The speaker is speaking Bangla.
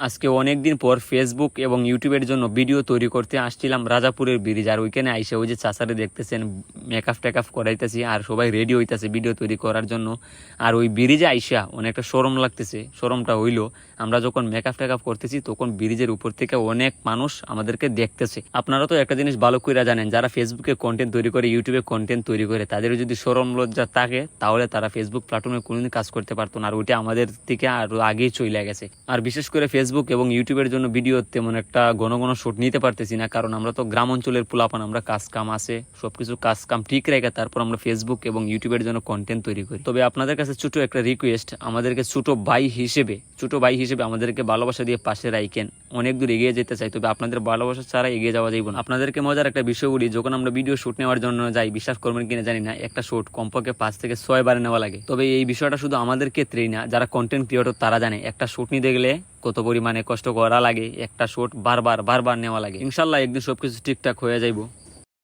আজকে অনেকদিন পর ফেসবুক এবং ইউটিউবের জন্য ভিডিও তৈরি করতে আসছিলাম রাজাপুরের ব্রিজ। আর ওইখানে আইসে ওই যে চাচারে দেখতেছেন মেকআপ টেকআপ করাইতেছি আর সবাই রেডি হইতেছে ভিডিও তৈরি করার জন্য। আর ওই ব্রিজে আইসা অনেকটা শরম লাগতেছে। শরমটা হইলো আমরা যখন মেকআপ টেকআপ করতেছি তখন ব্রিজের উপর থেকে অনেক মানুষ আমাদেরকে দেখতেছে। আপনারা তো একটা জিনিস ভালো করে জানেন, যারা ফেসবুকে কন্টেন্ট তৈরি করে, ইউটিউবে কন্টেন্ট তৈরি করে, তাদের যদি শরম লজ্জা থাকে তাহলে তারা ফেসবুক প্ল্যাটফর্মে কোনোদিন কাজ করতে পারতো না। আর ওইটা আমাদের থেকে আরো আগেই চলে গেছে। আর বিশেষ করে ফেসবুক এবং ইউটিউবের জন্য ভিডিও তেমন একটা ঘন ঘন শুট নিতে পারতেছি না, কারণ আমরা তো গ্রাম অঞ্চলের পোলাপান। আমরা কাজ কাম আছে, সবকিছু কাজ কাম ঠিক রেখে তারপর আমরা ফেসবুক এবং ইউটিউবের জন্য কন্টেন্ট তৈরি করি। তবে আপনাদের কাছে ছোট একটা রিকোয়েস্ট, আমাদেরকে ছোট ভাই হিসেবে আমাদেরকে ভালোবাসা দিয়ে পাশে রাখেন। অনেক দূর এগিয়ে যেতে চাই, তবে আপনাদের ভালোবাসা ছাড়া এগিয়ে যাওয়া যাইব না। আপনাদেরকে মজার একটা বিষয় বলি, যখন আমরা ভিডিও শুট নেওয়ার জন্য যাই, বিশ্বাস করবেন কিনা জানি না, একটা শুট কমপক্ষে 5 থেকে 6 বার নেওয়া লাগে। তবে এই বিষয়টা শুধু আমাদের ক্ষেত্রেই না, যারা কন্টেন্ট ক্রিয়েটর তারা জানে একটা শুট নিতে গেলে কত পরিমাণে কষ্ট করা লাগে। একটা শুট বারবার নেওয়া লাগে। ইনশাল্লাহ একদিন সবকিছু ঠিকঠাক হয়ে যাইব।